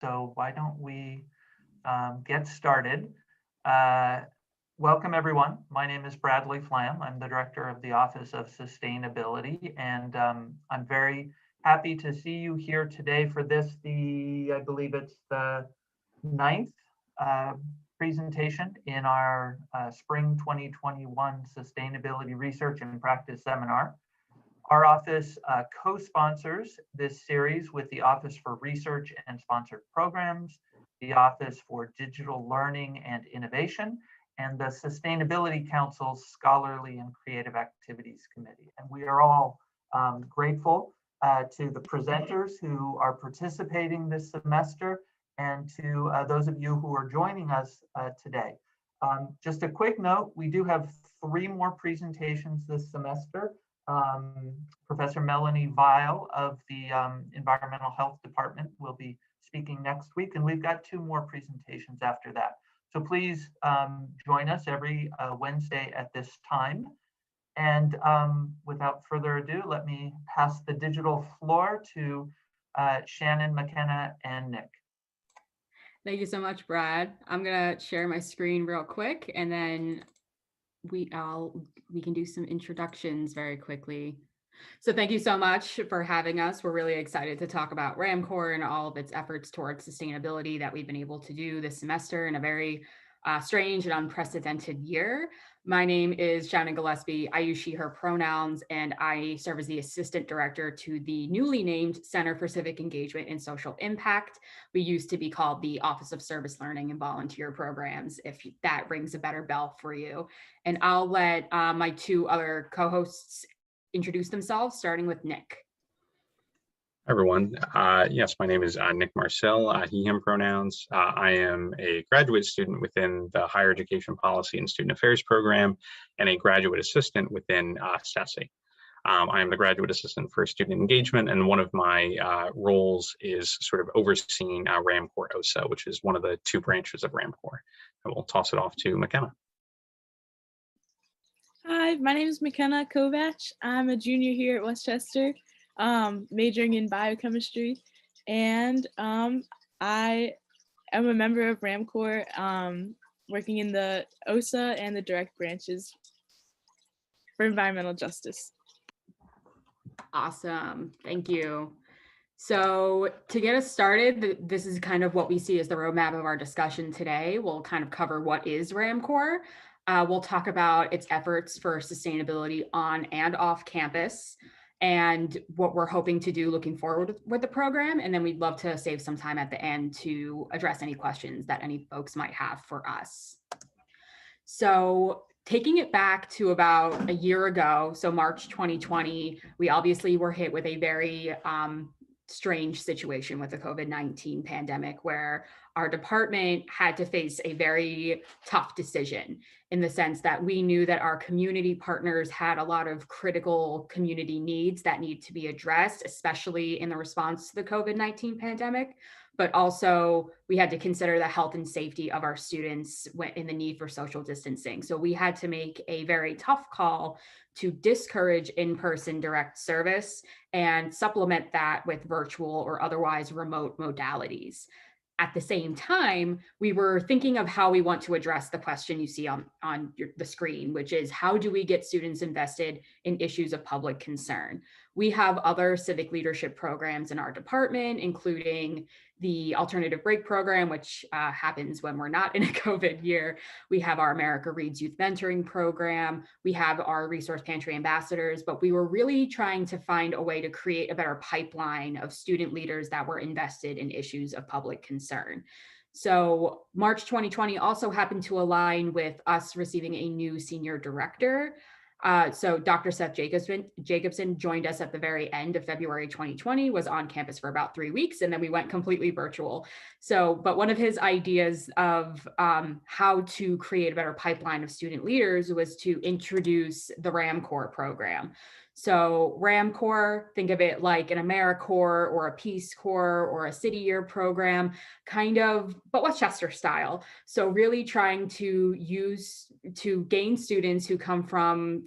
So why don't we get started? Welcome everyone. My name is Bradley Flam. I'm the director of the Office of Sustainability, and I'm very happy to see you here today for this, I believe it's the 9th presentation in our Spring 2021 Sustainability Research and Practice Seminar. Our office co-sponsors this series with the Office for Research and Sponsored Programs, the Office for Digital Learning and Innovation, and the Sustainability Council's Scholarly and Creative Activities Committee. And we are all grateful to the presenters who are participating this semester and to those of you who are joining us today. Just a quick note, we do have 3 more presentations this semester. Professor Melanie Weil of the Environmental Health Department will be speaking next week, and we've got 2 more presentations after that. So please join us every Wednesday at this time. And without further ado, let me pass the digital floor to Shannon, McKenna, and Nick. Thank you so much, Brad. I'm gonna share my screen real quick, and then we can do some introductions very quickly. So thank you so much for having us. We're really excited to talk about RamCorps and all of its efforts towards sustainability that we've been able to do this semester in a very strange and unprecedented year. My name is Shannon Gillespie. I use she, her pronouns, and I serve as the assistant director to the newly named Center for Civic Engagement and Social Impact. We used to be called the Office of Service Learning and Volunteer Programs, if that rings a better bell for you. And I'll let my 2 other co-hosts introduce themselves, starting with Nick. Hi, everyone. Yes, my name is Nick Marcil, he, him pronouns. I am a graduate student within the Higher Education Policy and Student Affairs program and a graduate assistant within SESI. I am the graduate assistant for student engagement, and one of my roles is sort of overseeing RamCorps OSA, which is one of the 2 branches of RamCorps. And we'll toss it off to McKenna. Hi, my name is McKenna Kovatch. I'm a junior here at Westchester, majoring in biochemistry, and I am a member of RamCorps, working in the OSA and the direct branches for environmental justice. Awesome, thank you. So to get us started, this is kind of what we see as the roadmap of our discussion today. We'll kind of cover what is RamCorps. We'll talk about its efforts for sustainability on and off campus and what we're hoping to do looking forward with the program. And then we'd love to save some time at the end to address any questions that any folks might have for us. So taking it back to about a year ago, so March 2020, we obviously were hit with a very strange situation with the COVID-19 pandemic, where our department had to face a very tough decision in the sense that we knew that our community partners had a lot of critical community needs that need to be addressed, especially in the response to the COVID-19 pandemic. But also we had to consider the health and safety of our students in the need for social distancing. So we had to make a very tough call to discourage in-person direct service and supplement that with virtual or otherwise remote modalities. At the same time, we were thinking of how we want to address the question you see on the screen, which is how do we get students invested in issues of public concern? We have other civic leadership programs in our department, including the Alternative Break program, which happens when we're not in a COVID year. We have our America Reads Youth Mentoring program. We have our Resource Pantry Ambassadors, but we were really trying to find a way to create a better pipeline of student leaders that were invested in issues of public concern. So March 2020 also happened to align with us receiving a new senior director. So Dr. Seth Jacobson joined us at the very end of February 2020, was on campus for about 3 weeks, and then we went completely virtual. So, but one of his ideas of how to create a better pipeline of student leaders was to introduce the RamCorps program. So RamCorps, think of it like an AmeriCorps or a Peace Corps or a City Year program, kind of, but Westchester style. So really trying to gain students who come from,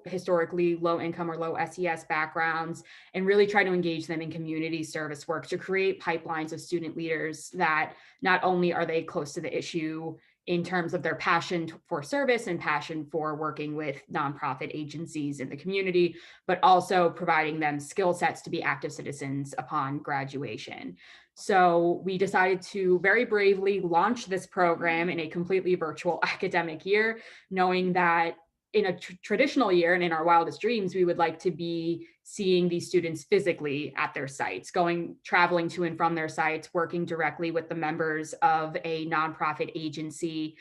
historically low income or low SES backgrounds, and really try to engage them in community service work to create pipelines of student leaders that not only are they close to the issue in terms of their passion for service and passion for working with nonprofit agencies in the community, but also providing them skill sets to be active citizens upon graduation. So we decided to very bravely launch this program in a completely virtual academic year, knowing that in a traditional year and in our wildest dreams, we would like to be seeing these students physically at their sites, traveling to and from their sites, working directly with the members of a nonprofit agency,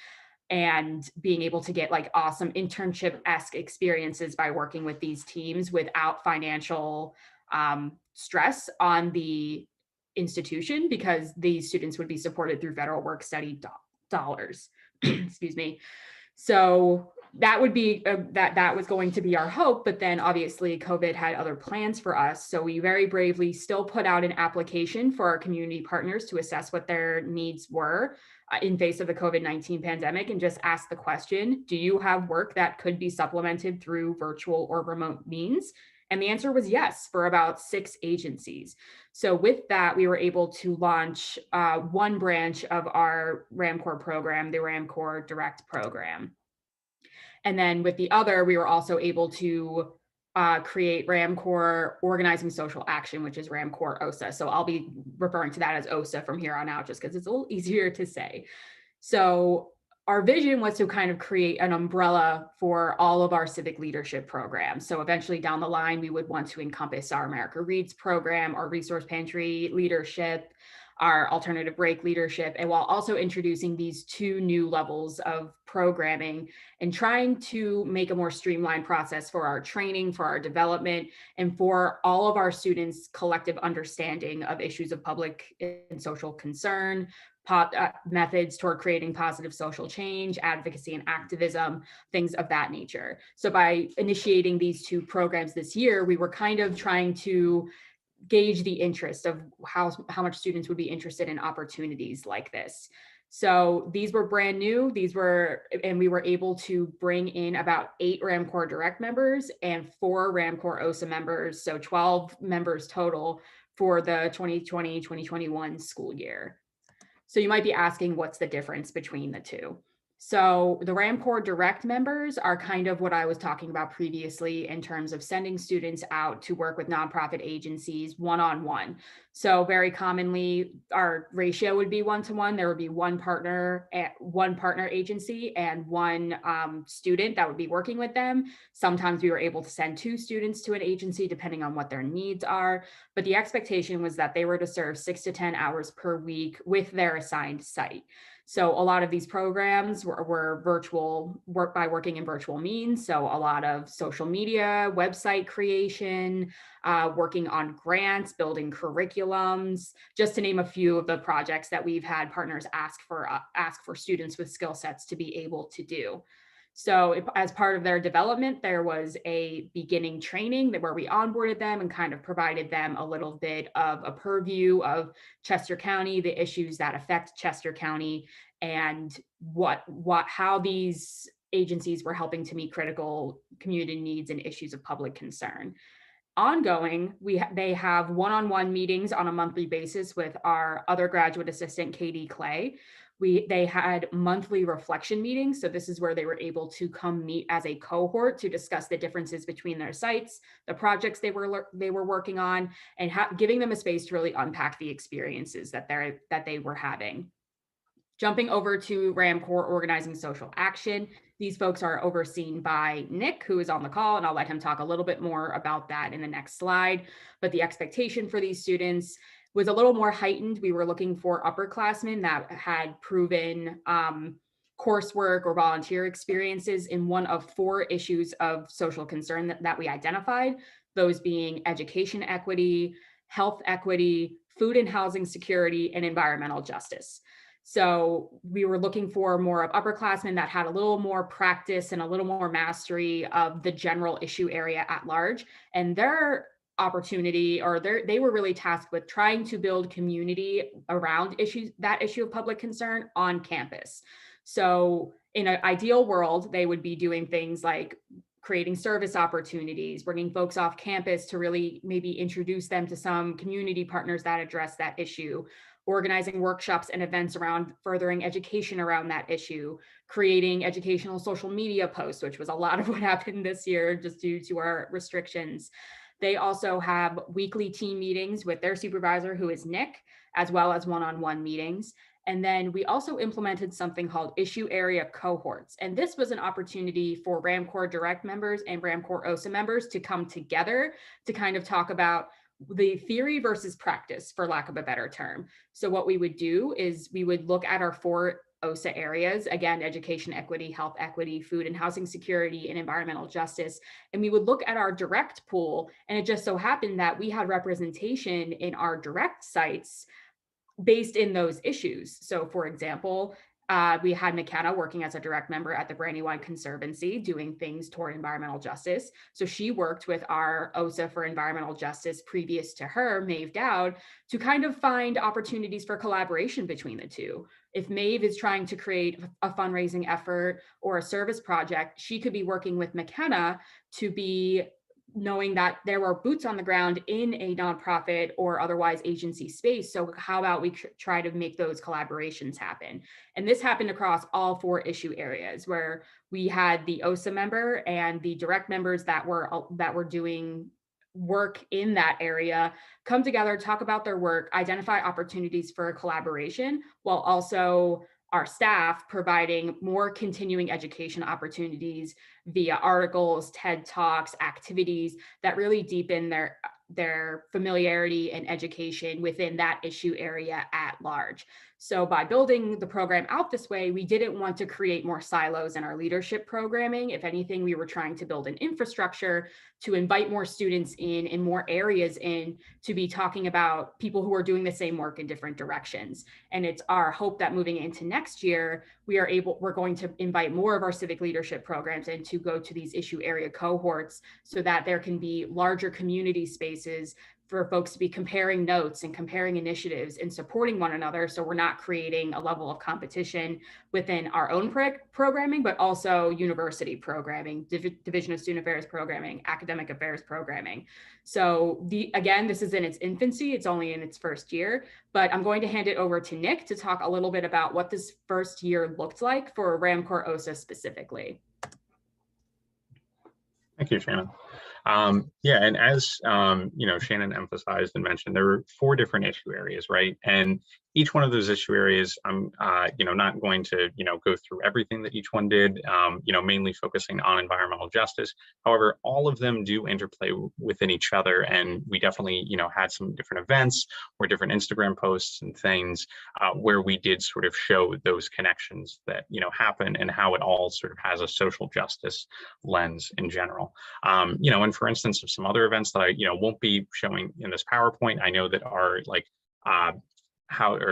and being able to get like awesome internship-esque experiences by working with these teams without financial stress on the institution, because these students would be supported through federal work study dollars. Excuse me. So that would be that was going to be our hope, but then obviously COVID had other plans for us. So we very bravely still put out an application for our community partners to assess what their needs were in face of the COVID-19 pandemic, and just ask the question, do you have work that could be supplemented through virtual or remote means? And the answer was yes, for about 6 agencies. So with that, we were able to launch one branch of our RamCorps program, the RamCorps Direct program. And then with the other, we were also able to create RamCorps Organizing Social Action, which is RamCorps OSA. So I'll be referring to that as OSA from here on out, just because it's a little easier to say. So our vision was to kind of create an umbrella for all of our civic leadership programs. So eventually down the line, we would want to encompass our America Reads program, our resource pantry leadership, our alternative break leadership, and while also introducing these 2 new levels of programming and trying to make a more streamlined process for our training, for our development, and for all of our students' collective understanding of issues of public and social concern, methods toward creating positive social change, advocacy and activism, things of that nature. So by initiating these 2 programs this year, we were kind of trying to gauge the interest of how much students would be interested in opportunities like this. So these were brand new. And we were able to bring in about 8 RamCorps Direct members and 4 RamCorps OSA members, so 12 members total for the 2020-2021 school year. So you might be asking, what's the difference between the 2? So the RamCorps Direct members are kind of what I was talking about previously in terms of sending students out to work with nonprofit agencies one-on-one. So very commonly, our ratio would be 1-to-1. There would be one partner agency and one student that would be working with them. Sometimes we were able to send 2 students to an agency depending on what their needs are. But the expectation was that they were to serve 6 to 10 hours per week with their assigned site. So a lot of these programs were virtual work by working in virtual means. So a lot of social media, website creation, working on grants, building curriculums, just to name a few of the projects that we've had partners ask for students with skill sets to be able to do. So as part of their development, there was a beginning training where we onboarded them and kind of provided them a little bit of a purview of Chester County, the issues that affect Chester County, and how these agencies were helping to meet critical community needs and issues of public concern. Ongoing, they have one-on-one meetings on a monthly basis with our other graduate assistant, Katie Clay. They had monthly reflection meetings. So this is where they were able to come meet as a cohort to discuss the differences between their sites, the projects they were working on, and giving them a space to really unpack the experiences that they were having. Jumping over to RamCorps Organizing Social Action, these folks are overseen by Nick, who is on the call, and I'll let him talk a little bit more about that in the next slide. But the expectation for these students was a little more heightened. We were looking for upperclassmen that had proven coursework or volunteer experiences in one of 4 issues of social concern that we identified, those being education equity, health equity, food and housing security, and environmental justice. So we were looking for more of upperclassmen that had a little more practice and a little more mastery of the general issue area at large. And their opportunity, or they were really tasked with trying to build community around that issue of public concern on campus. So in an ideal world, they would be doing things like creating service opportunities, bringing folks off campus to really maybe introduce them to some community partners that address that issue, organizing workshops and events around furthering education around that issue, creating educational social media posts, which was a lot of what happened this year just due to our restrictions. They also have weekly team meetings with their supervisor, who is Nick, as well as one-on-one meetings. And then we also implemented something called issue area cohorts. And this was an opportunity for RamCorps direct members and RamCorps OSA members to come together to kind of talk about the theory versus practice, for lack of a better term. So what we would do is we would look at our 4 OSA areas, again, education equity, health equity, food and housing security, and environmental justice. And we would look at our direct pool. And it just so happened that we had representation in our direct sites based in those issues. So for example, we had McKenna working as a direct member at the Brandywine Conservancy doing things toward environmental justice. So she worked with our OSA for environmental justice previous to her, Maeve Dowd, to kind of find opportunities for collaboration between the two. If Maeve is trying to create a fundraising effort or a service project, she could be working with McKenna to be knowing that there were boots on the ground in a nonprofit or otherwise agency space. So how about we try to make those collaborations happen? And this happened across all 4 issue areas, where we had the OSA member and the direct members that were doing work in that area come together, talk about their work, identify opportunities for collaboration, while also our staff providing more continuing education opportunities via articles, TED Talks, activities that really deepen their familiarity and education within that issue area at large. So by building the program out this way, we didn't want to create more silos in our leadership programming. If anything, we were trying to build an infrastructure to invite more students in and more areas in to be talking about people who are doing the same work in different directions. And it's our hope that moving into next year, we're going to invite more of our civic leadership programs and to go to these issue area cohorts so that there can be larger community spaces for folks to be comparing notes and comparing initiatives and supporting one another. So we're not creating a level of competition within our own programming, but also university programming, Division of Student Affairs programming, academic affairs programming. So again, this is in its infancy. It's only in its first year, but I'm going to hand it over to Nick to talk a little bit about what this first year looked like for RamCorps OSA specifically. Thank you, Shannon. Yeah, and as Shannon emphasized and mentioned, there were 4 different issue areas, right? And each one of those issue areas, I'm not going to go through everything that each one did, mainly focusing on environmental justice. However, all of them do interplay within each other, and we definitely had some different events or different Instagram posts and things where we did sort of show those connections that happen and how it all sort of has a social justice lens in general. And for instance, of some other events that I won't be showing in this PowerPoint, I know that are like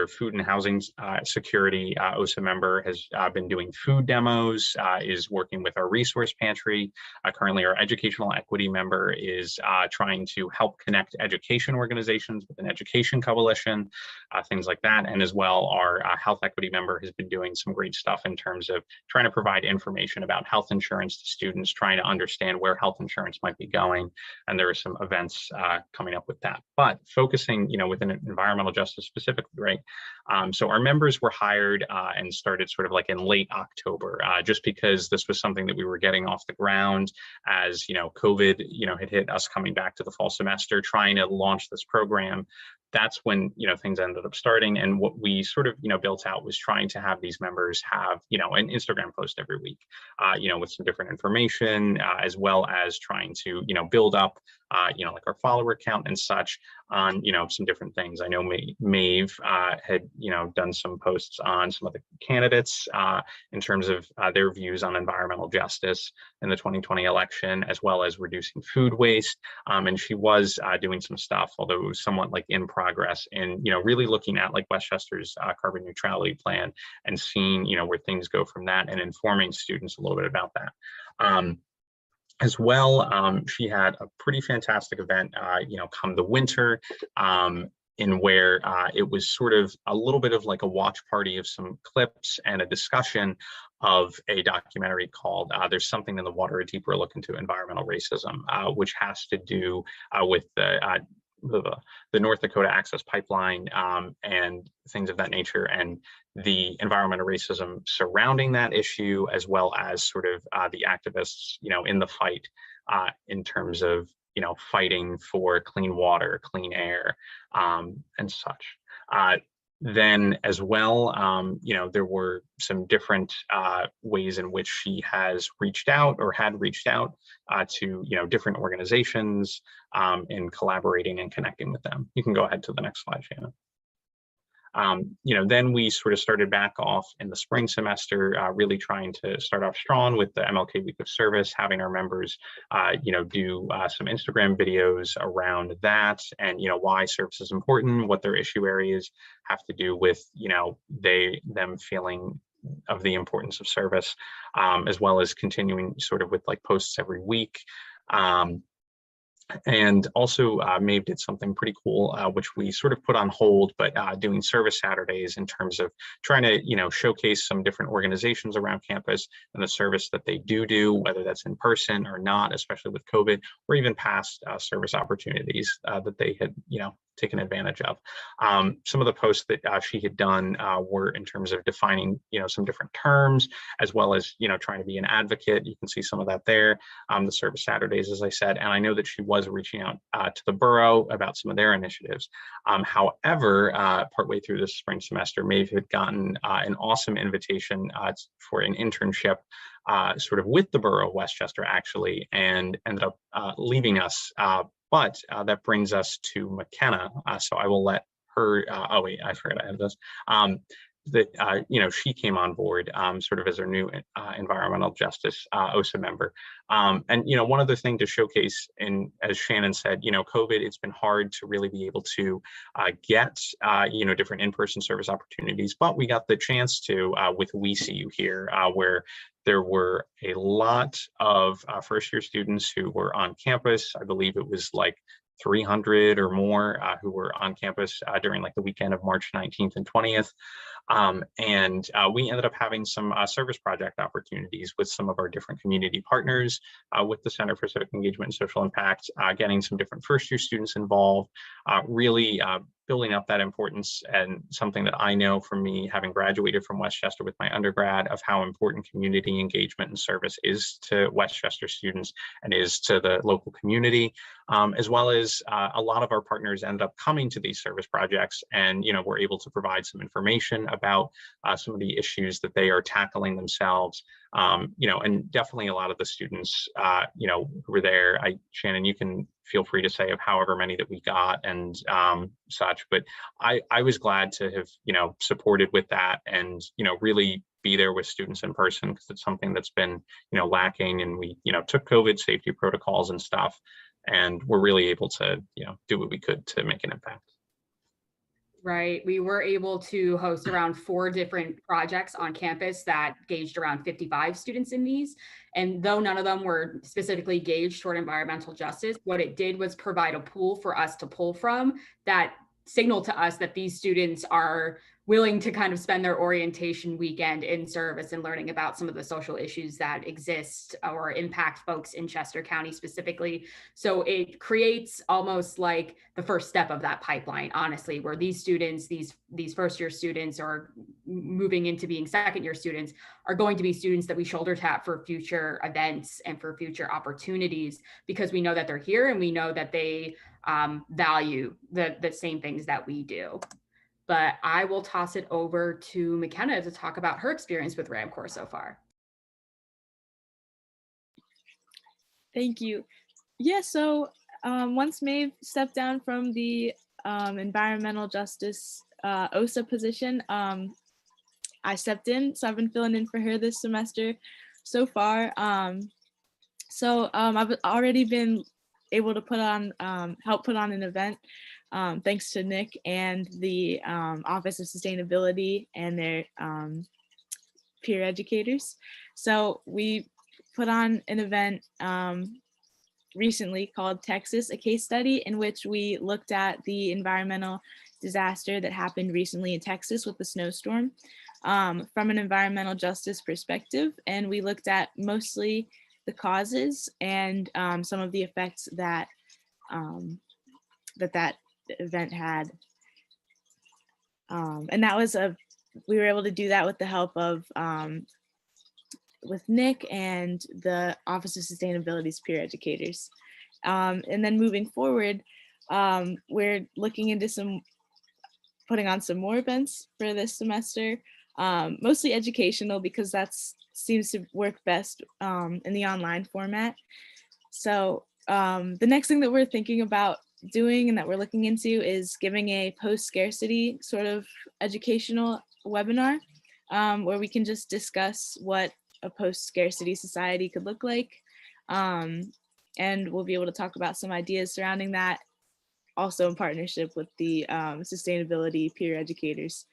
food and housing security OSA member has been doing food demos, is working with our resource pantry. Currently, our educational equity member is trying to help connect education organizations with an education coalition, things like that. And as well, our health equity member has been doing some great stuff in terms of trying to provide information about health insurance to students, trying to understand where health insurance might be going. And there are some events coming up with that. But focusing, within environmental justice specifically, right? So our members were hired and started sort of like in late October, just because this was something that we were getting off the ground as, COVID, had hit us coming back to the fall semester, trying to launch this program. That's when, things ended up starting. And what we sort of, built out was trying to have these members have, an Instagram post every week, with some different information, as well as trying to, build up like our follower count and such on, some different things. I know Maeve had, done some posts on some of the candidates in terms of their views on environmental justice in the 2020 election, as well as reducing food waste. And she was doing some stuff, although it was somewhat like in progress, and really looking at like Westchester's carbon neutrality plan and seeing where things go from that, and informing students a little bit about that. As well, she had a pretty fantastic event, come the winter, in where it was sort of a little bit of like a watch party of some clips and a discussion of a documentary called There's Something in the Water, a Deeper Look into Environmental Racism, which has to do with the North Dakota Access Pipeline and things of that nature, and the environmental racism surrounding that issue, as well as sort of the activists, in the fight in terms of, fighting for clean water, clean air, and such. Then as well, there were some different ways in which she has reached out or had reached out to, different organizations in collaborating and connecting with them. You can go ahead to the next slide, Shannon. Then we sort of started back off in the spring semester, really trying to start off strong with the MLK Week of Service, having our members, do some Instagram videos around that, and, why service is important, what their issue areas have to do with, them feeling of the importance of service, as well as continuing sort of with like posts every week. And also Maeve did something pretty cool, which we sort of put on hold, but doing service Saturdays in terms of trying to, showcase some different organizations around campus and the service that they do, whether that's in person or not, especially with COVID, or even past service opportunities that they had, taken advantage of. Some of the posts that she had done were in terms of defining, some different terms, as well as, trying to be an advocate. You can see some of that there. The service Saturdays, as I said, and I know that she was reaching out to the borough about some of their initiatives. However, partway through this spring semester, Maeve had gotten an awesome invitation for an internship sort of with the borough of Westchester, actually, and ended up leaving us. But that brings us to McKenna. So I will let her, oh wait, I forgot I have this. That she came on board sort of as our new environmental justice OSA member. And one other thing to showcase, and as Shannon said, COVID, it's been hard to really be able to get different in-person service opportunities, but we got the chance to with We See You Here, where there were a lot of first-year students who were on campus. I believe it was like 300 or more who were on campus during like the weekend of March 19th and 20th. And we ended up having some service project opportunities with some of our different community partners, with the Center for Civic Engagement and Social Impact, getting some different first-year students involved, really building up that importance, and something that I know from me having graduated from Westchester with my undergrad, of how important community engagement and service is to Westchester students and is to the local community, as well as a lot of our partners ended up coming to these service projects, and were able to provide some information about some of the issues that they are tackling themselves. And definitely a lot of the students, who were there, Shannon, you can feel free to say of however many that we got and such, but I was glad to have, supported with that, and, really be there with students in person, because it's something that's been, lacking, and we, took COVID safety protocols and stuff, and we're really able to, do what we could to make an impact. Right. We were able to host around 4 different projects on campus that gauged around 55 students in these. And though none of them were specifically gauged toward environmental justice, what it did was provide a pool for us to pull from that signaled to us that these students are willing to kind of spend their orientation weekend in service and learning about some of the social issues that exist or impact folks in Chester County specifically. So it creates almost like the first step of that pipeline, honestly, where these students, these first year students, or moving into being second year students, are going to be students that we shoulder tap for future events and for future opportunities, because we know that they're here and we know that they value the same things that we do. But I will toss it over to McKenna to talk about her experience with RamCorps so far. Thank you. Yeah, so Once Maeve stepped down from the environmental justice OSA position, I stepped in, so I've been filling in for her this semester so far. I've already been able to put on, help put on an event, thanks to Nick and the Office of Sustainability and their peer educators. So we put on an event recently called Texas, a case study, in which we looked at the environmental disaster that happened recently in Texas with the snowstorm from an environmental justice perspective. And we looked at mostly the causes and some of the effects that that event had. And that was we were able to do that with the help of with Nick and the Office of Sustainability's peer educators. And then moving forward, we're looking into putting on some more events for this semester, mostly educational, because that seems to work best in the online format. So the next thing that we're thinking about doing and that we're looking into is giving a post-scarcity sort of educational webinar where we can just discuss what a post-scarcity society could look like. And we'll be able to talk about some ideas surrounding that, also in partnership with the sustainability peer educators.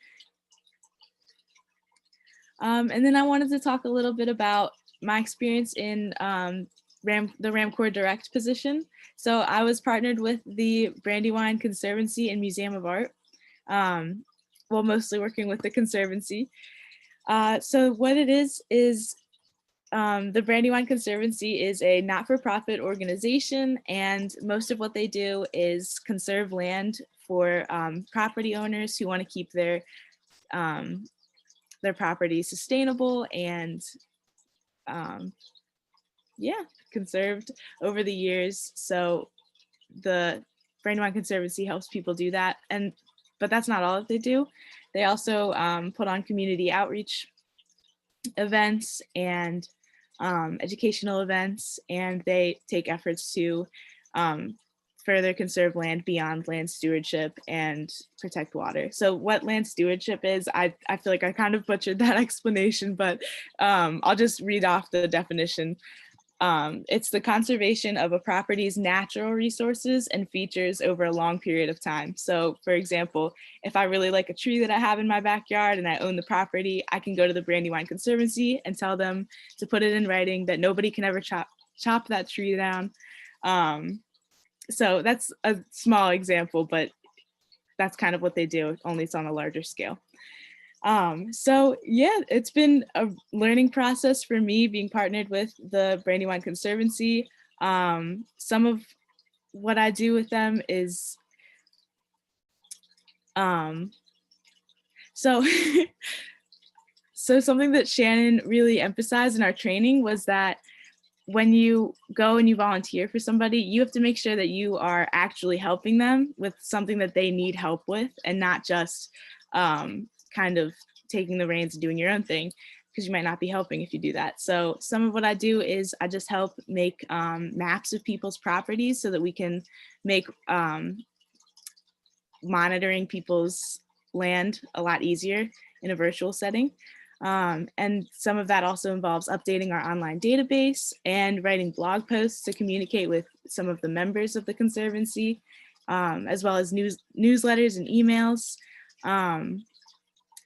And then I wanted to talk a little bit about my experience in the RamCorps Direct position. So I was partnered with the Brandywine Conservancy and Museum of Art, well, mostly working with the Conservancy. So what it is the Brandywine Conservancy is a not-for-profit organization, and most of what they do is conserve land for property owners who want to keep their property sustainable and conserved over the years. So the Brandywine Conservancy helps people do that, but that's not all that they do. They also put on community outreach events and educational events, and they take efforts to further conserve land beyond land stewardship and protect water. So what land stewardship is, I feel like I kind of butchered that explanation, but I'll just read off the definition. It's the conservation of a property's natural resources and features over a long period of time. So for example, if I really like a tree that I have in my backyard and I own the property, I can go to the Brandywine Conservancy and tell them to put it in writing that nobody can ever chop that tree down. So that's a small example, but that's kind of what they do, only it's on a larger scale. So yeah, it's been a learning process for me being partnered with the Brandywine Conservancy. Some of what I do with them is, so something that Shannon really emphasized in our training was that when you go and you volunteer for somebody, you have to make sure that you are actually helping them with something that they need help with, and not just kind of taking the reins and doing your own thing, because you might not be helping if you do that. So some of what I do is I just help make maps of people's properties so that we can make monitoring people's land a lot easier in a virtual setting. And some of that also involves updating our online database and writing blog posts to communicate with some of the members of the Conservancy, as well as newsletters and emails.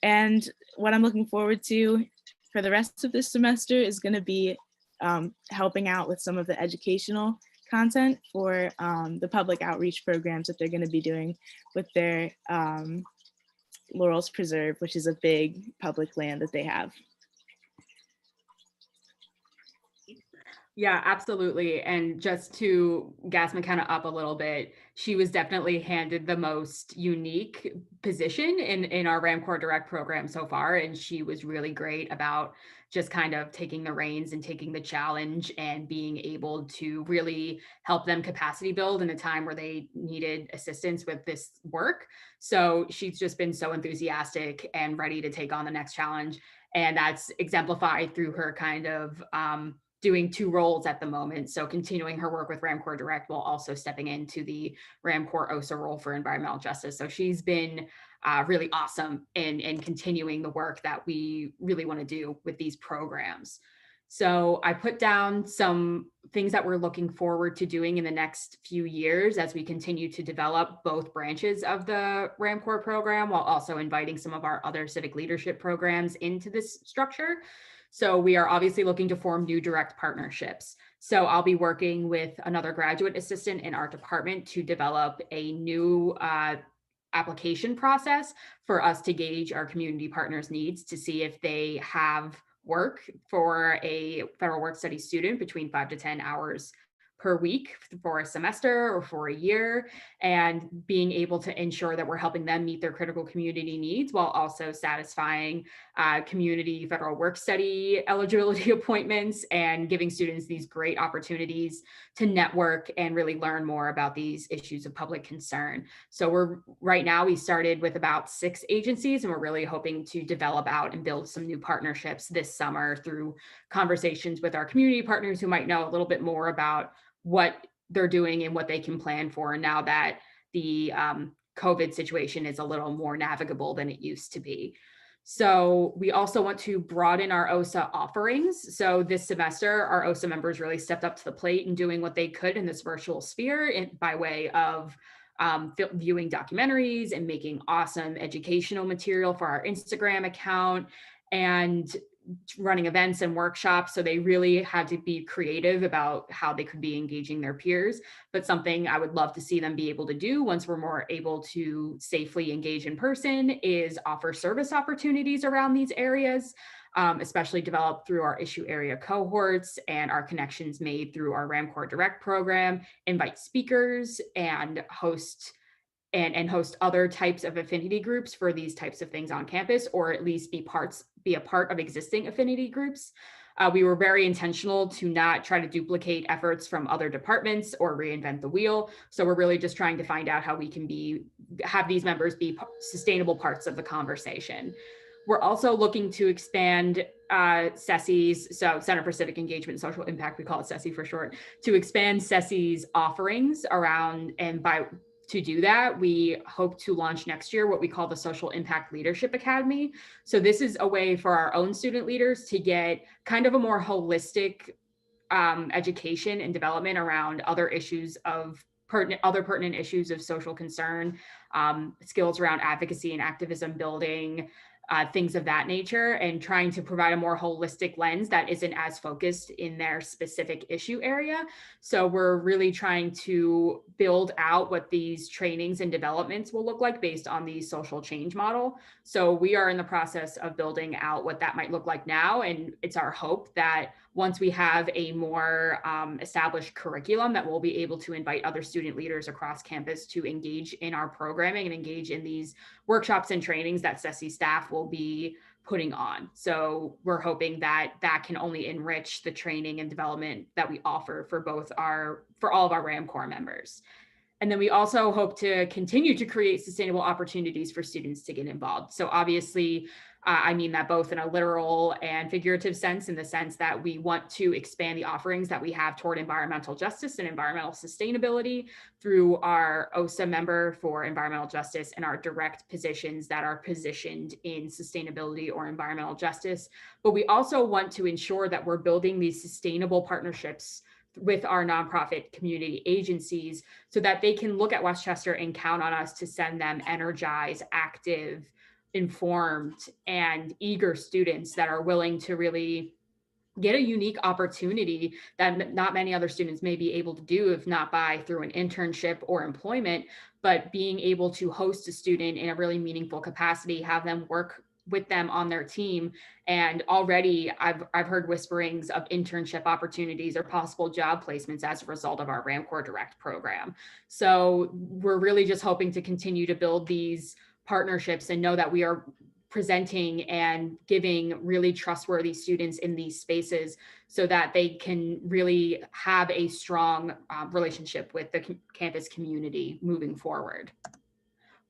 And what I'm looking forward to for the rest of this semester is going to be helping out with some of the educational content for the public outreach programs that they're going to be doing with their Laurels Preserve, which is a big public land that they have. Yeah, absolutely. And just to gas McKenna up a little bit, she was definitely handed the most unique position in our RamCorps Direct program so far. And she was really great about just kind of taking the reins and taking the challenge and being able to really help them capacity build in a time where they needed assistance with this work. So she's just been so enthusiastic and ready to take on the next challenge. And that's exemplified through her kind of doing 2 roles at the moment. So continuing her work with RamCorps Direct while also stepping into the RamCorps OSA role for environmental justice. So she's been really awesome in continuing the work that we really want to do with these programs. So I put down some things that we're looking forward to doing in the next few years as we continue to develop both branches of the RamCorps program, while also inviting some of our other civic leadership programs into this structure. So we are obviously looking to form new direct partnerships. So I'll be working with another graduate assistant in our department to develop a new application process for us to gauge our community partners' needs to see if they have work for a federal work study student between 5 to 10 hours per week for a semester or for a year, and being able to ensure that we're helping them meet their critical community needs while also satisfying community federal work study eligibility appointments and giving students these great opportunities to network and really learn more about these issues of public concern. So right now we started with about 6 agencies, and we're really hoping to develop out and build some new partnerships this summer through conversations with our community partners who might know a little bit more about what they're doing and what they can plan for now that the COVID situation is a little more navigable than it used to be. So we also want to broaden our OSA offerings. So this semester, our OSA members really stepped up to the plate and doing what they could in this virtual sphere by way of viewing documentaries and making awesome educational material for our Instagram account and running events and workshops. So they really had to be creative about how they could be engaging their peers. But something I would love to see them be able to do once we're more able to safely engage in person is offer service opportunities around these areas, especially developed through our issue area cohorts and our connections made through our RamCorps Direct program, invite speakers and host other types of affinity groups for these types of things on campus, or at least be a part of existing affinity groups. We were very intentional to not try to duplicate efforts from other departments or reinvent the wheel. So we're really just trying to find out how we can have these members be sustainable parts of the conversation. We're also looking to expand CESI's, so Center for Civic Engagement and Social Impact, we call it CESI for short, to expand CESI's offerings around, and to do that, we hope to launch next year what we call the Social Impact Leadership Academy. So this is a way for our own student leaders to get kind of a more holistic education and development around other pertinent issues of social concern, skills around advocacy and activism building, things of that nature, and trying to provide a more holistic lens that isn't as focused in their specific issue area. So we're really trying to build out what these trainings and developments will look like based on the social change model. So we are in the process of building out what that might look like now. And it's our hope that once we have a more established curriculum, that we'll be able to invite other student leaders across campus to engage in our programming and engage in these workshops and trainings that CESI staff will be putting on. So we're hoping that that can only enrich the training and development that we offer for all of our RamCorps members. And then we also hope to continue to create sustainable opportunities for students to get involved. So obviously, I mean that both in a literal and figurative sense, in the sense that we want to expand the offerings that we have toward environmental justice and environmental sustainability through our OSA member for environmental justice and our direct positions that are positioned in sustainability or environmental justice. But we also want to ensure that we're building these sustainable partnerships with our nonprofit community agencies so that they can look at Westchester and count on us to send them energized, active, informed, and eager students that are willing to really get a unique opportunity that not many other students may be able to do, if not through an internship or employment, but being able to host a student in a really meaningful capacity, have them work with them on their team. And already I've heard whisperings of internship opportunities or possible job placements as a result of our RamCorps Direct program. So we're really just hoping to continue to build these partnerships and know that we are presenting and giving really trustworthy students in these spaces so that they can really have a strong relationship with the campus community moving forward.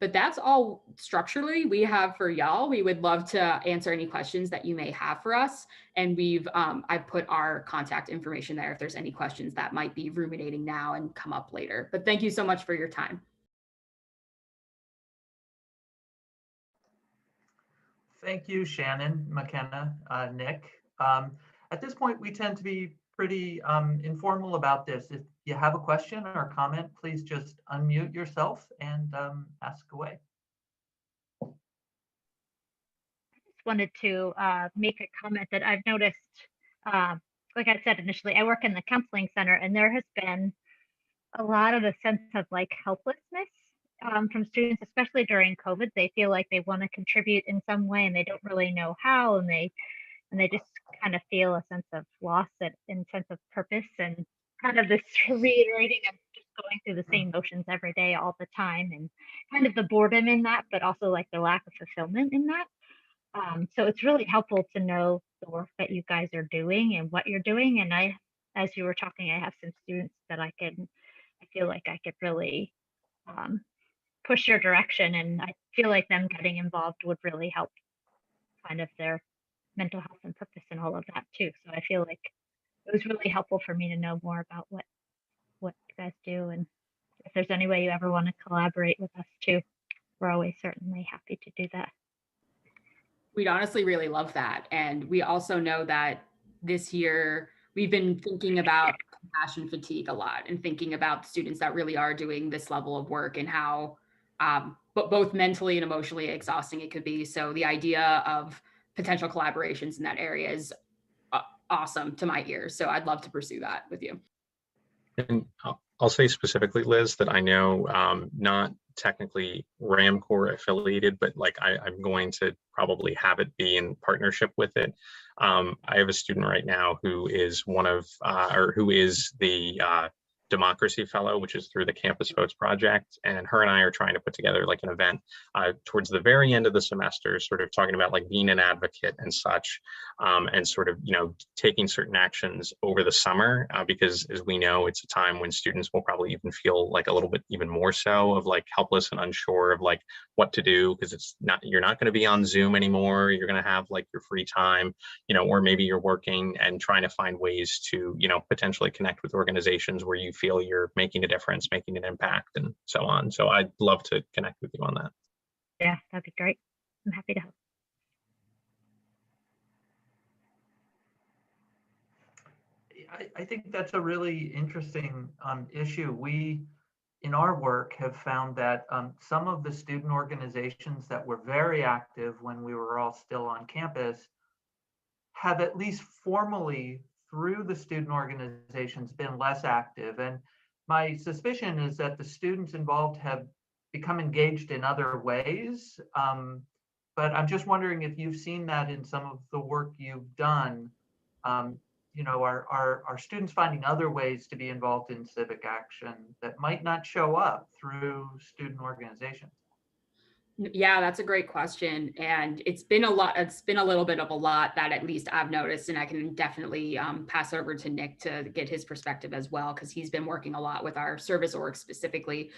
But that's all structurally we have for y'all. We would love to answer any questions that you may have for us. And I've put our contact information there if there's any questions that might be ruminating now and come up later. But thank you so much for your time. Thank you, Shannon, McKenna, Nick. At this point, we tend to be pretty informal about this. If you have a question or comment, please just unmute yourself and ask away. Wanted to make a comment that I've noticed, like I said initially, I work in the counseling center, and there has been a lot of a sense of like helplessness from students, especially during COVID. They feel like they want to contribute in some way and they don't really know how, and they just kind of feel a sense of loss and sense of purpose, and kind of this reiterating of just going through the same motions every day all the time, and kind of the boredom in that, but also like the lack of fulfillment in that. So it's really helpful to know the work that you guys are doing and what you're doing. And as you were talking, I have some students that I feel like I could really push your direction, and I feel like them getting involved would really help kind of their mental health and purpose and all of that too. So I feel like it was really helpful for me to know more about what you guys do, and if there's any way you ever want to collaborate with us too, we're always certainly happy to do that. We'd honestly really love that. And we also know that this year we've been thinking about compassion fatigue a lot, and thinking about students that really are doing this level of work and how but both mentally and emotionally exhausting it could be. So the idea of potential collaborations in that area is awesome to my ears. So I'd love to pursue that with you. And I'll say specifically, Liz, that I know not technically RamCorps affiliated, but like I'm going to probably have it be in partnership with it. I have a student right now who is who is the Democracy Fellow, which is through the Campus Votes Project, and her and I are trying to put together like an event towards the very end of the semester, sort of talking about like being an advocate and such, and sort of, taking certain actions over the summer, because as we know, it's a time when students will probably even feel like a little bit even more so of like helpless and unsure of like what to do, because you're not going to be on Zoom anymore. You're going to have like your free time, or maybe you're working and trying to find ways to, potentially connect with organizations where you feel you're making a difference, making an impact, and so on. So I'd love to connect with you on that. Yeah, that'd be great. I'm happy to help. I think that's a really interesting issue. We, in our work, have found that some of the student organizations that were very active when we were all still on campus have, at least formally through the student organizations, been less active. And my suspicion is that the students involved have become engaged in other ways. But I'm just wondering if you've seen that in some of the work you've done. Are students finding other ways to be involved in civic action that might not show up through student organizations? Yeah, that's a great question. And it's been a little bit of a lot that at least I've noticed, and I can definitely pass it over to Nick to get his perspective as well, because he's been working a lot with our service org specifically.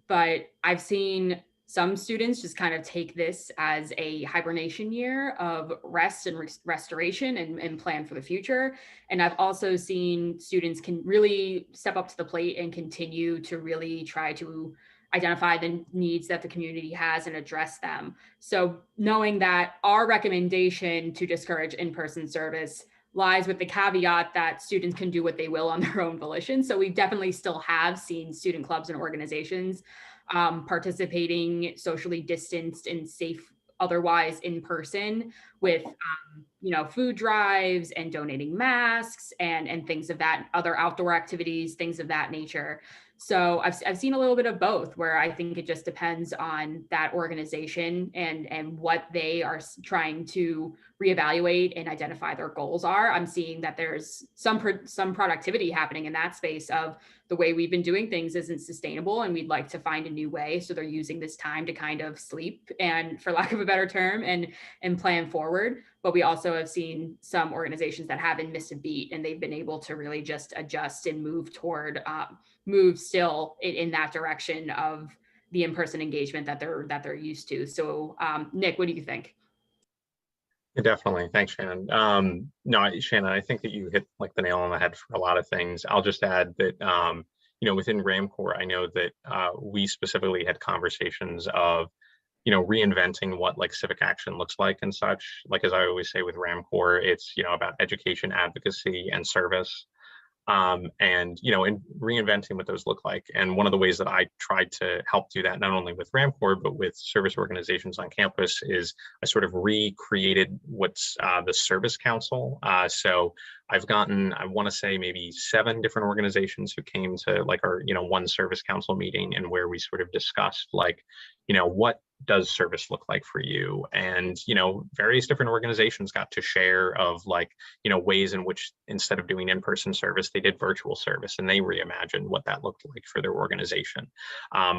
But I've seen some students just kind of take this as a hibernation year of rest and restoration and plan for the future. And I've also seen students can really step up to the plate and continue to really try to identify the needs that the community has and address them. So knowing that our recommendation to discourage in-person service lies with the caveat that students can do what they will on their own volition. So we definitely still have seen student clubs and organizations participating socially distanced and safe otherwise in person with food drives and donating masks and things of that, other outdoor activities, things of that nature. So I've seen a little bit of both, where I think it just depends on that organization and what they are trying to reevaluate and identify their goals are. I'm seeing that there's some productivity happening in that space of the way we've been doing things isn't sustainable, and we'd like to find a new way. So they're using this time to kind of sleep, and for lack of a better term, and plan forward. But we also have seen some organizations that haven't missed a beat, and they've been able to really just adjust and move still in that direction of the in-person engagement that they're used to. So Nick, what do you think? Yeah, definitely. Thanks, Shannon. No, Shannon, I think that you hit like the nail on the head for a lot of things. I'll just add that, within RamCorps, I know that we specifically had conversations of, reinventing what like civic action looks like and such. Like, as I always say with RamCorps, it's, about education, advocacy, and service. And in reinventing what those look like. And one of the ways that I tried to help do that, not only with RamCorps, but with service organizations on campus, is I sort of recreated what's the Service Council. So I've gotten, I want to say maybe 7 different organizations who came to like our, one Service Council meeting, and where we sort of discussed like, what does service look like for you? And, various different organizations got to share of like, ways in which instead of doing in-person service, they did virtual service, and they reimagined what that looked like for their organization.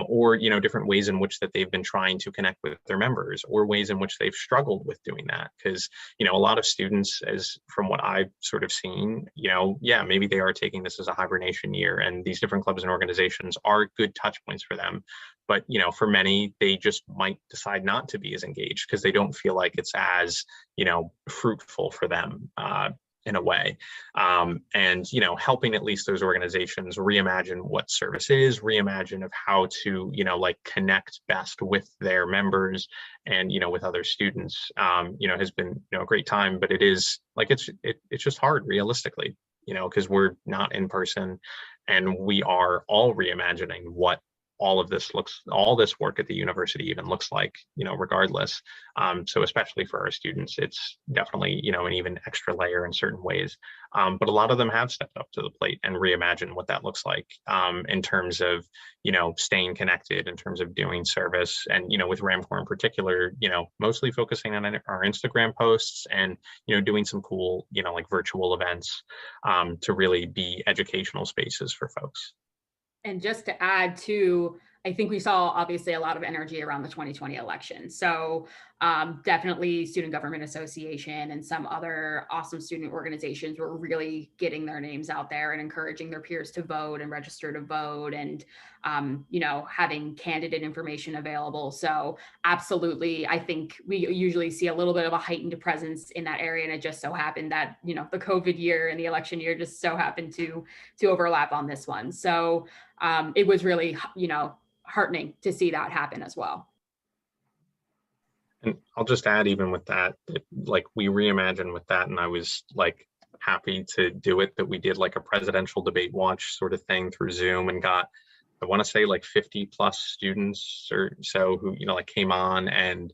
Or, different ways in which that they've been trying to connect with their members, or ways in which they've struggled with doing that. Because, a lot of students, as from what I've sort of seen, yeah, maybe they are taking this as a hibernation year, and these different clubs and organizations are good touch points for them. But, for many, they just might decide not to be as engaged because they don't feel like it's as, fruitful for them in a way. And, helping at least those organizations reimagine what service is, reimagine of how to, like connect best with their members and, with other students, has been, a great time. But it is like, it's just hard realistically, because we're not in person, and we are all reimagining what all this work at the university even looks like, regardless. So especially for our students, it's definitely, an even extra layer in certain ways. But a lot of them have stepped up to the plate and reimagined what that looks like, in terms of, staying connected, in terms of doing service. And, with RamCorps in particular, mostly focusing on our Instagram posts and, doing some cool, like virtual events, to really be educational spaces for folks. And just to add to, I think we saw obviously a lot of energy around the 2020 election. So definitely Student Government Association and some other awesome student organizations were really getting their names out there and encouraging their peers to vote and register to vote, and having candidate information available. So absolutely, I think we usually see a little bit of a heightened presence in that area, and it just so happened that the COVID year and the election year just so happened to overlap on this one. So it was really heartening to see that happen as well. And I'll just add, even with that, like we reimagined with that, and I was like happy to do it, that we did like a presidential debate watch sort of thing through Zoom, and got, I want to say like 50 plus students or so who, like came on and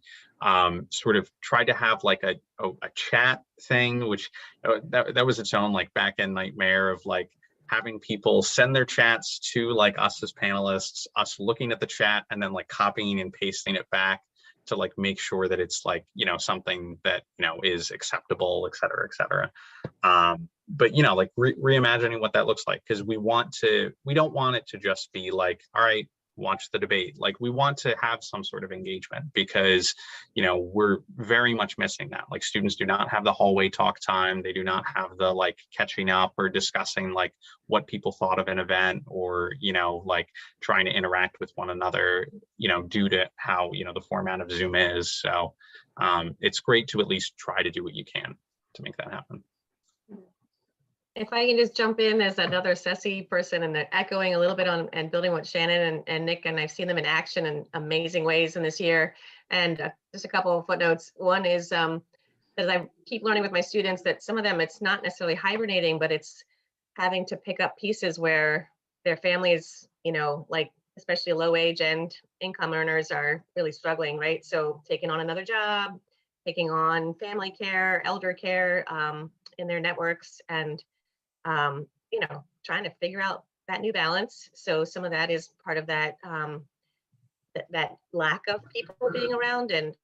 sort of tried to have like a chat thing, which that was its own like back end nightmare of like having people send their chats to like us as panelists, us looking at the chat and then like copying and pasting it back to like make sure that it's like, something that, is acceptable, et cetera, et cetera. But, like reimagining what that looks like, because we don't want it to just be like, all right, watch the debate. Like we want to have some sort of engagement, because, we're very much missing that. Like students do not have the hallway talk time. They do not have the like catching up or discussing like what people thought of an event, or, like trying to interact with one another, due to how, the format of Zoom is. So it's great to at least try to do what you can to make that happen. If I can just jump in as another SESI person and echoing a little bit on and building what Shannon and Nick, and I've seen them in action in amazing ways in this year. And just a couple of footnotes. One is as I keep learning with my students, that some of them, it's not necessarily hibernating, but it's having to pick up pieces where their families, like especially low wage and income earners are really struggling, right? So taking on another job, taking on family care, elder care in their networks, and trying to figure out that new balance. So some of that is part of that that lack of people being around, and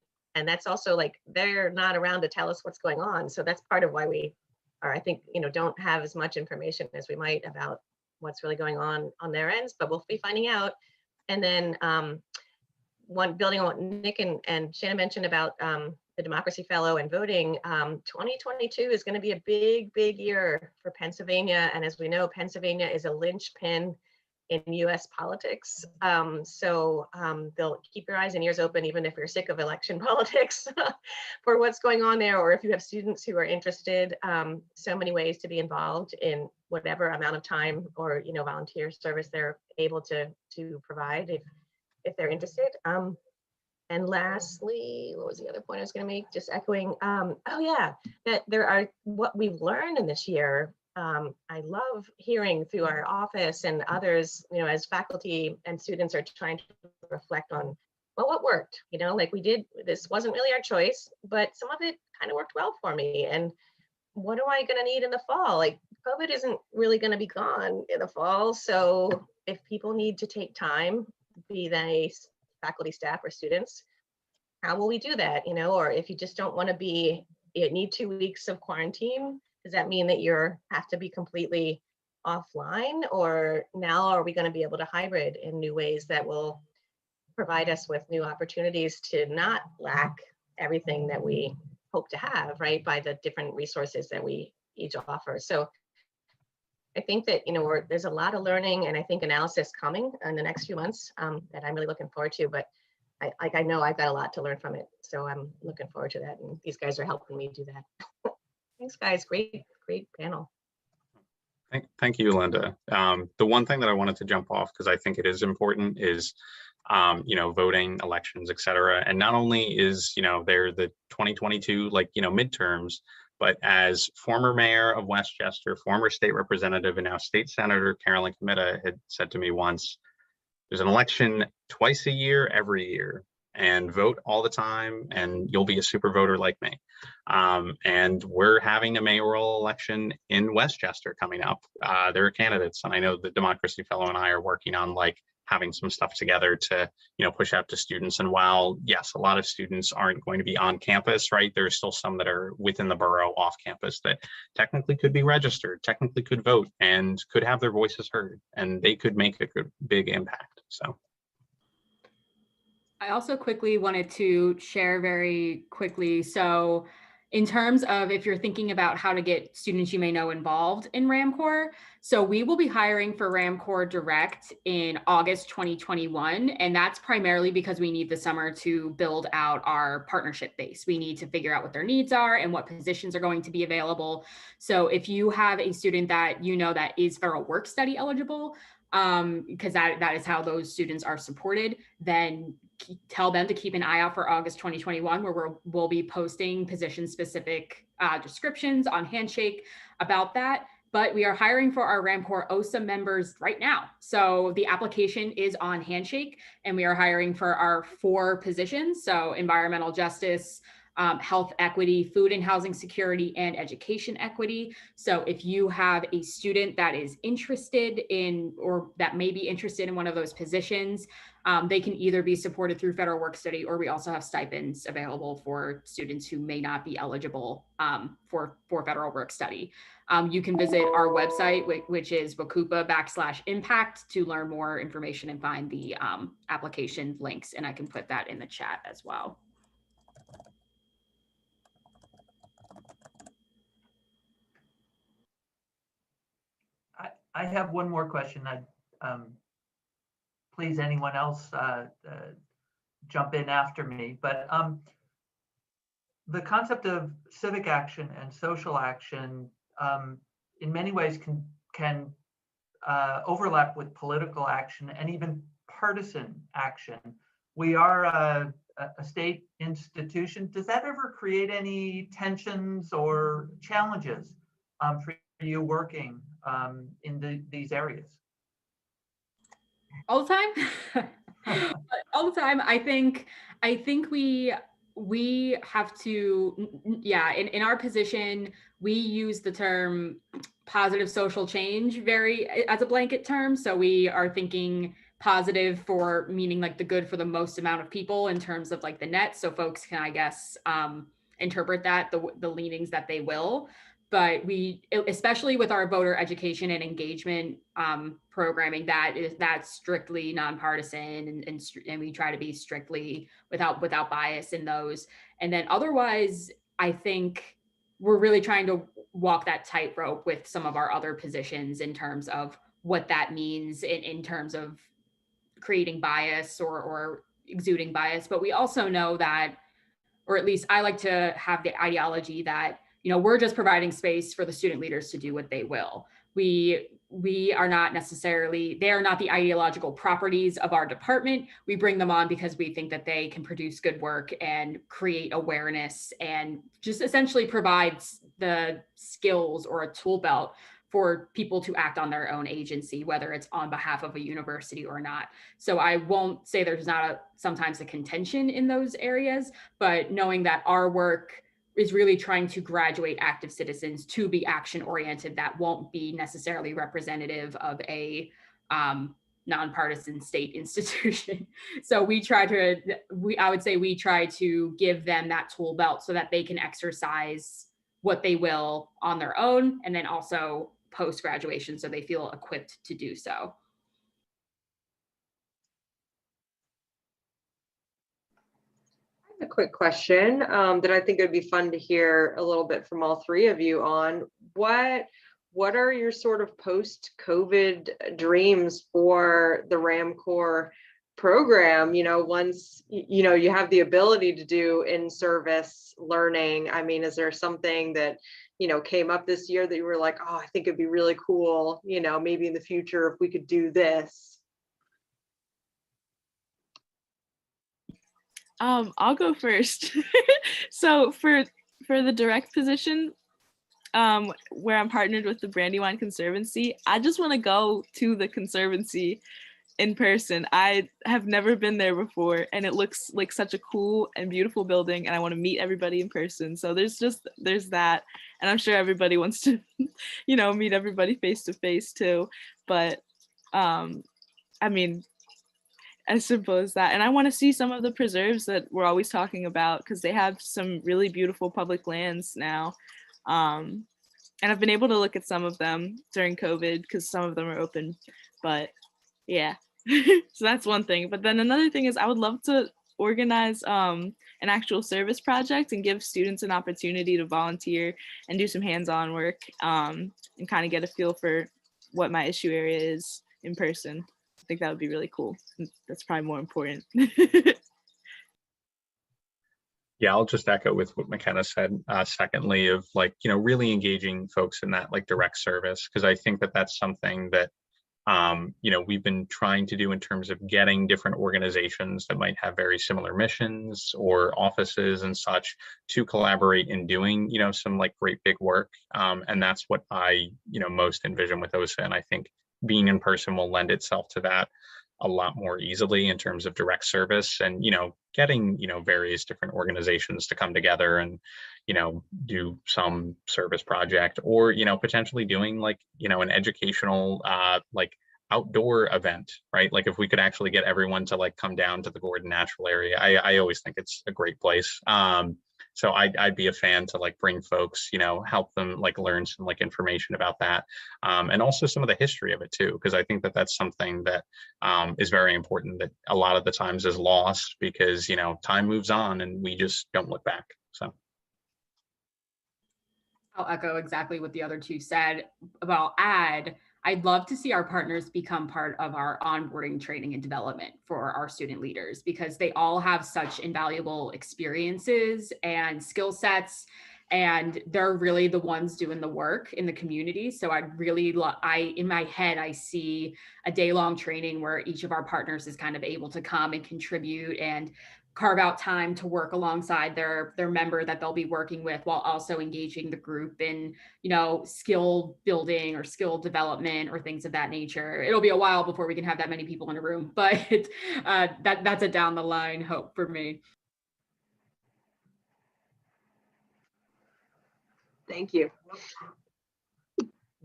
that's also like they're not around to tell us what's going on. So that's part of why we are, I think, don't have as much information as we might about what's really going on their ends, but we'll be finding out. And then one, building on what Nick and Shannon mentioned about the Democracy Fellow and voting, 2022 is going to be a big year for Pennsylvania. And as we know, Pennsylvania is a linchpin in US politics. So they'll keep your eyes and ears open, even if you're sick of election politics for what's going on there, or if you have students who are interested. So many ways to be involved in whatever amount of time or, you know, volunteer service they're able to provide if they're interested. And lastly, what was the other point I was going to make? Just echoing, oh yeah, that there are, what we've learned in this year. I love hearing through our office and others, you know, as faculty and students are trying to reflect on, well, what worked, you know, like we did, this wasn't really our choice, but some of it kind of worked well for me. And what am I going to need in the fall? Like COVID isn't really going to be gone in the fall. So if people need to take time, be they faculty, staff, or students, how will we do that? You know, or if you just don't want to be, you need 2 weeks of quarantine, does that mean that you're have to be completely offline? Or now are we going to be able to hybrid in new ways that will provide us with new opportunities to not lack everything that we hope to have, right, by the different resources that we each offer? So I think that, you know, there's a lot of learning and I think analysis coming in the next few months that I'm really looking forward to, but I know I've got a lot to learn from it. So I'm looking forward to that. And these guys are helping me do that. Thanks guys, great panel. Thank you, Linda. The one thing that I wanted to jump off, because I think it is important, is you know, voting, elections, et cetera. And not only is, you know, they're the 2022, like, you know, midterms, but as former mayor of Westchester, former state representative, and now state senator Carolyn Committa had said to me once, there's an election twice a year, every year, and vote all the time, and you'll be a super voter like me. And we're having a mayoral election in Westchester coming up. There are candidates, and I know the Democracy Fellow and I are working on like having some stuff together to, you know, push out to students. And while, yes, a lot of students aren't going to be on campus, right, there's still some that are within the borough off campus that technically could be registered, technically could vote, and could have their voices heard, and they could make a good, big impact. So I also quickly wanted to share very quickly. So in terms of if you're thinking about how to get students you may know involved in RamCorps, so we will be hiring for RamCorps Direct in August 2021. And that's primarily because we need the summer to build out our partnership base. We need to figure out what their needs are and what positions are going to be available. So if you have a student that you know that is federal work study eligible, because that is how those students are supported, then tell them to keep an eye out for August 2021, where we'll be posting position specific descriptions on Handshake about that. But we are hiring for our RamCorps OSA members right now. So the application is on Handshake, and we are hiring for our 4 positions. So environmental justice, health equity, food and housing security, and education equity. So if you have a student that is interested in, or that may be interested in one of those positions, they can either be supported through federal work study, or we also have stipends available for students who may not be eligible for federal work study. You can visit our website, which is wakupa/impact, to learn more information and find the application links. And I can put that in the chat as well. I have one more question. Please, anyone else jump in after me. But the concept of civic action and social action in many ways can overlap with political action and even partisan action. We are a state institution. Does that ever create any tensions or challenges for you working in these areas? All the time. All the time. I think we have to, yeah, in our position, we use the term positive social change as a blanket term. So we are thinking positive for meaning like the good for the most amount of people in terms of like the net. So folks can, I guess, interpret that the leanings that they will. But we, especially with our voter education and engagement programming, that's strictly nonpartisan, and we try to be strictly without bias in those. And then otherwise, I think we're really trying to walk that tightrope with some of our other positions in terms of what that means in terms of creating bias or exuding bias. But we also know that, or at least I like to have the ideology that, we're just providing space for the student leaders to do what they will. We are not necessarily, they are not the ideological properties of our department. We bring them on because we think that they can produce good work and create awareness and just essentially provides the skills or a tool belt for people to act on their own agency, whether it's on behalf of a university or not. So I won't say there's not sometimes a contention in those areas, but knowing that our work is really trying to graduate active citizens to be action oriented, that won't be necessarily representative of a nonpartisan state institution. So I would say we try to give them that tool belt so that they can exercise what they will on their own, and then also post-graduation so they feel equipped to do so. A quick question that I think would be fun to hear a little bit from all three of you on. What are your sort of post-COVID dreams for the RamCorps program? Once you have the ability to do in-service learning. I mean, is there something that came up this year that you were like, oh, I think it'd be really cool, maybe in the future if we could do this? I'll go first. So for the direct position, where I'm partnered with the Brandywine Conservancy, I just want to go to the Conservancy in person. I have never been there before, and it looks like such a cool and beautiful building, and I want to meet everybody in person. So there's that, and I'm sure everybody wants to, meet everybody face to face too. But I mean, as simple as that. And I want to see some of the preserves that we're always talking about, because they have some really beautiful public lands now. And I've been able to look at some of them during COVID because some of them are open. But yeah, so that's one thing. But then another thing is I would love to organize an actual service project and give students an opportunity to volunteer and do some hands-on work and kind of get a feel for what my issue area is in person. I think that would be really cool. That's probably more important. Yeah, I'll just echo with what McKenna said. Secondly, of really engaging folks in that direct service, because I think that that's something that we've been trying to do in terms of getting different organizations that might have very similar missions or offices and such to collaborate in doing some great big work. And that's what I most envision with OSA, and I think being in person will lend itself to that a lot more easily in terms of direct service and, getting, various different organizations to come together and, do some service project or, potentially doing an educational, outdoor event, right? If we could actually get everyone to come down to the Gordon Natural area, I always think it's a great place. So I'd be a fan to bring folks, help them learn some information about that, and also some of the history of it too, because I think that that's something that is very important that a lot of the times is lost because time moves on and we just don't look back. So I'll echo exactly what the other two said. I'd love to see our partners become part of our onboarding training and development for our student leaders, because they all have such invaluable experiences and skill sets, and they're really the ones doing the work in the community. So I'd really in my head, I see a day-long training where each of our partners is kind of able to come and contribute and carve out time to work alongside their member that they'll be working with, while also engaging the group in, skill building or skill development or things of that nature. It'll be a while before we can have that many people in a room, but that's a down the line hope for me. Thank you.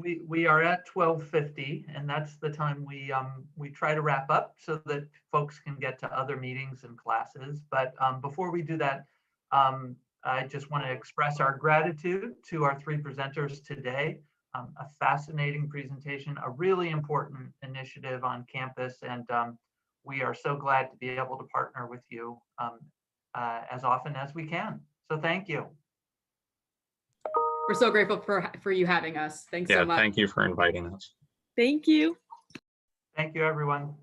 We are at 12:50, and that's the time we try to wrap up so that folks can get to other meetings and classes. But before we do that, I just want to express our gratitude to our three presenters today. A fascinating presentation, a really important initiative on campus, and we are so glad to be able to partner with you as often as we can. So thank you. We're so grateful for you having us. Thanks so much. Thank you for inviting us. Thank you. Thank you, everyone.